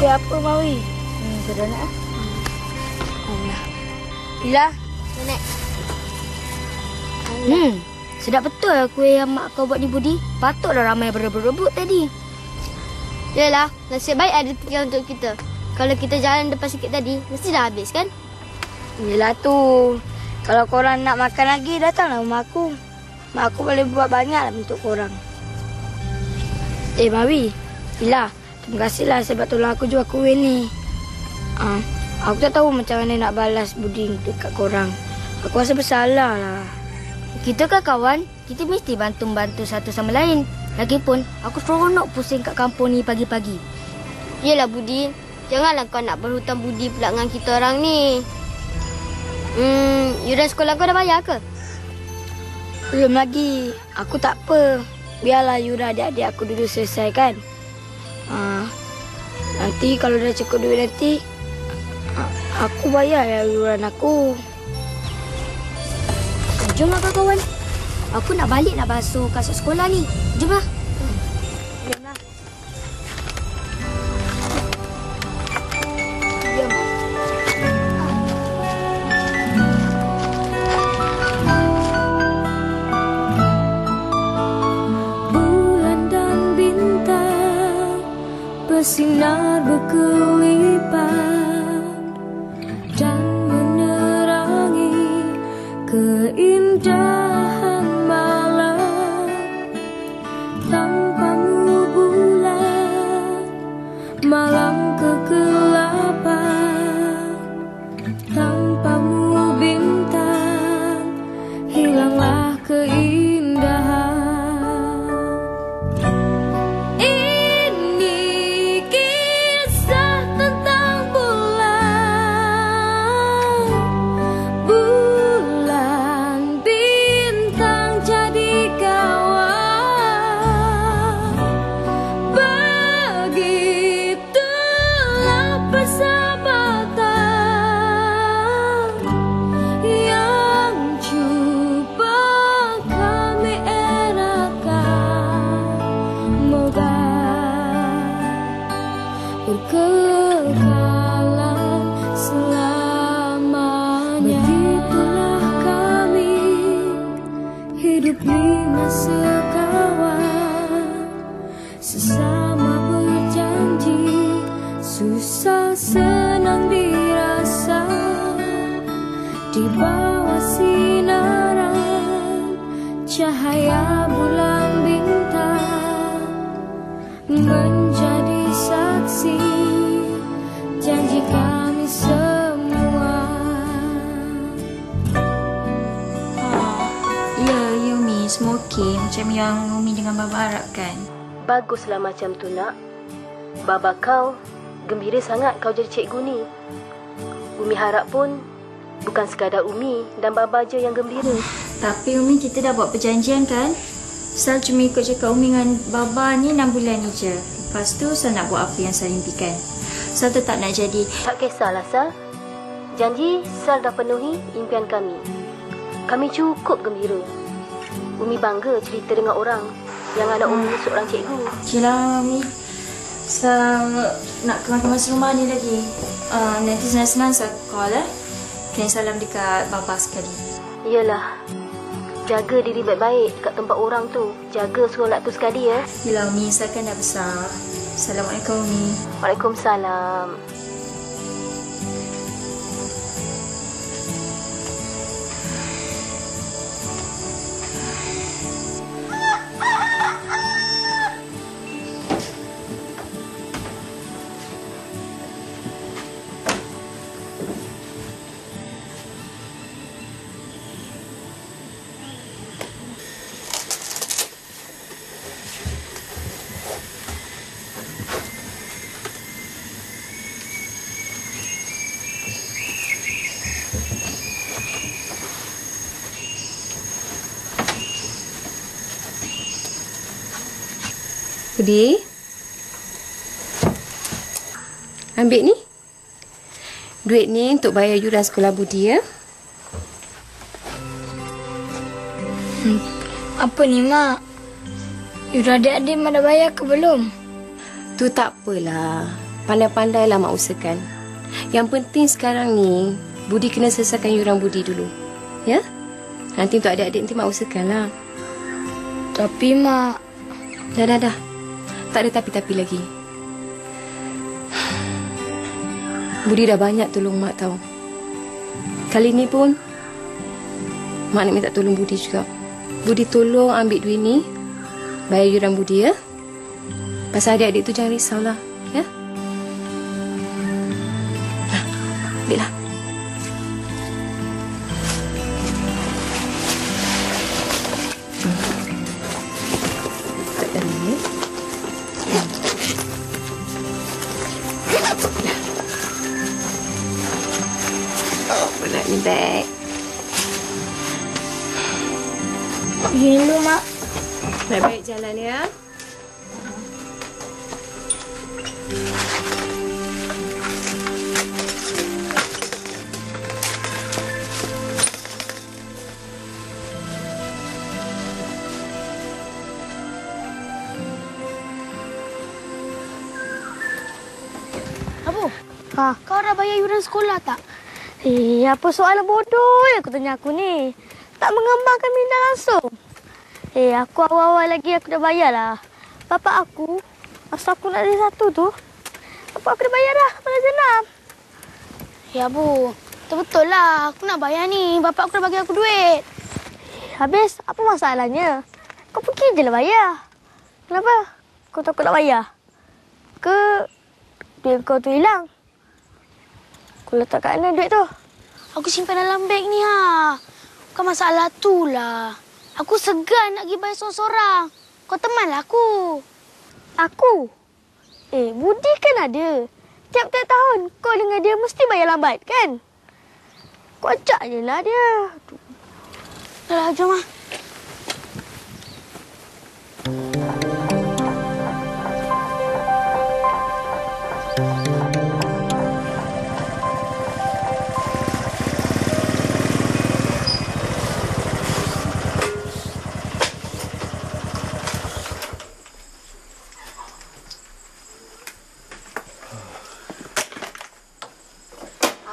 Kuih apa, Mawi? Sudah nak. Allah. Ila, Nenek. Sedap betul kuih yang mak kau buat ni, Budi. Patutlah ramai berebut-rebut tadi. Yalah, nasib baik ada tinggal untuk kita. Kalau kita jalan depan sikit tadi, mesti dah habis kan? yelah tu. Kalau korang nak makan lagi, datanglah rumah aku. Mak aku boleh buat banyak untuk korang. Mawi, Ila, terima kasihlah sebab tolong aku jual kuih ni. Aku tak tahu macam mana nak balas budi dekat korang. Aku rasa bersalah lah. Kita kan kawan, kita mesti bantu-bantu satu sama lain. Lagipun, aku seronok pusing kat kampung ni pagi-pagi. Yelah Budi, janganlah kau nak berhutang budi pula dengan kita orang ni. Yuran sekolah kau dah bayar ke? Belum lagi. Aku tak apa. Biarlah yuran adik-adik aku dulu selesai kan. Nanti kalau dah cukup duit nanti, aku bayar yuran aku. Jomlah kawan. Aku nak balik nak basuh kasut sekolah ni. Jomlah. Jomlah. Bulan dan bintang bersinar berkelipat dan menerangi keindahan malam. Tanpamu bulan, malam kegelapan. Tanpamu bintang, hilanglah keindahan. Ini kisah tentang bulan. Bulan bintang jadi kawan. Begitulah persahabatan yang cuba kami eratkan. Moga berkekalan selamanya. Begitulah kami hidup lima sekawan, sesama berjanji, susah senang dirasa. Di bawah sinaran cahaya bulan bintang, menjadi saksi janji kami semua. Ya, Umi, semua okey macam yang Umi dengan Baba harapkan. Baguslah macam tu nak. Baba kau gembira sangat kau jadi cikgu ni. Umi harap pun bukan sekadar Umi dan Baba je yang gembira. Tapi Umi, kita dah buat perjanjian kan? Sal cuma ikut cakap Umi dengan Baba ni 6 bulan ni je. Lepas tu Sal nak buat apa yang Sal impikan. Sal tetap nak jadi. Tak kisahlah Sal. Janji Sal dah penuhi impian kami. Kami cukup gembira. Umi bangga cerita dengan orang yang anak Umi ni seorang cikgu. Okeylah Umi. Sal nak kemas rumah ni lagi. Nanti senang-senang Sal call Kirim salam dekat Baba sekali. Yalah. Jaga diri baik-baik kat tempat orang tu. Jaga solat tu sekali ya. Yelah Umi, Sal kan dah besar. Assalamualaikum Umi. Waalaikumsalam. Budi, ambil ni. Duit ni untuk bayar yuran sekolah Budi ya. Apa ni, Mak? Yuran adik-adik Mak dah bayar ke belum? Tu tak apalah. Pandai-pandailah mak usahakan. Yang penting sekarang ni, Budi kena selesaikan yuran Budi dulu. Ya? Nanti untuk adik-adik nanti mak usahakanlah. Tapi mak... Dah. Tak ada tapi-tapi lagi. Budi dah banyak tolong mak tahu. Kali ni pun, mak nak minta tolong Budi juga. Budi tolong ambil duit ni, bayar yuran Budi, ya? Pasal adik-adik tu jangan risaulah, ya? Ambillah. Tak ada ni. Oh, berat ni beg. Pergi dulu, mak. Baik-baik jalan, ya. Abu, kau dah bayar yuran sekolah tak? Apa soalan bodoh yang kau tanya aku ni? Tak mengembangkan minda langsung. Aku awal-awal lagi aku dah bayar lah. Bapak aku, masa aku nak ada satu tu, bapak aku dah bayar dah pada jenam. Ya, Bu. Betul lah. Aku nak bayar ni. Bapak aku dah bagi aku duit. Habis, apa masalahnya? Kau pergi je lah bayar. Kenapa? Kau takut nak bayar? Ke duit kau tu hilang? Kau letak kat mana duit tu? Aku simpan dalam beg ni, ha. Bukan masalah tu lah. Aku segan nak pergi bayar seorang-seorang. Kau temanlah aku. Aku? Budi kan ada. Tiap-tiap tahun kau dengan dia mesti bayar lambat, kan? Kau ajak je lah dia. Dah lah, jom lah.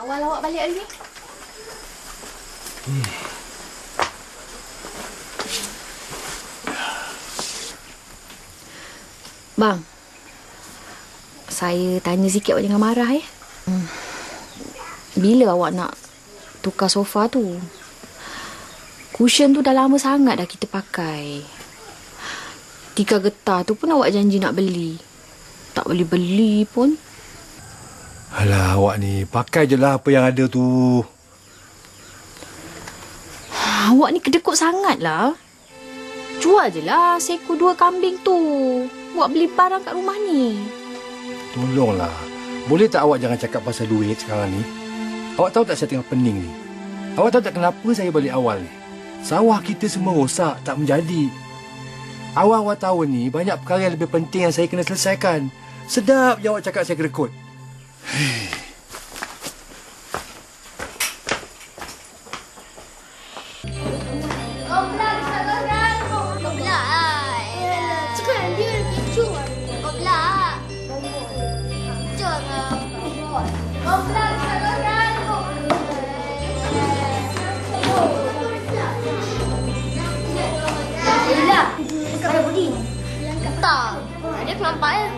Awal awak balik hari ni? Bang, saya tanya sikit awak jangan marah ya. Bila awak nak tukar sofa tu? Cushion tu dah lama sangat dah kita pakai. Tikar getah tu pun awak janji nak beli. Tak boleh beli pun. Alah, awak ni pakai je lah apa yang ada tu. Awak ni kedekut sangat lah. Jual je lah seekor 2 kambing tu. Buat beli barang kat rumah ni. Tolonglah. Boleh tak awak jangan cakap pasal duit sekarang ni? Awak tahu tak saya tengah pening ni? Awak tahu tak kenapa saya balik awal ni? Sawah kita semua rosak, tak menjadi. Awal-awal tahun ni banyak perkara yang lebih penting yang saya kena selesaikan. Sedap je awak cakap saya kedekut. Ada Budi. Tak. Ada kenapa ya?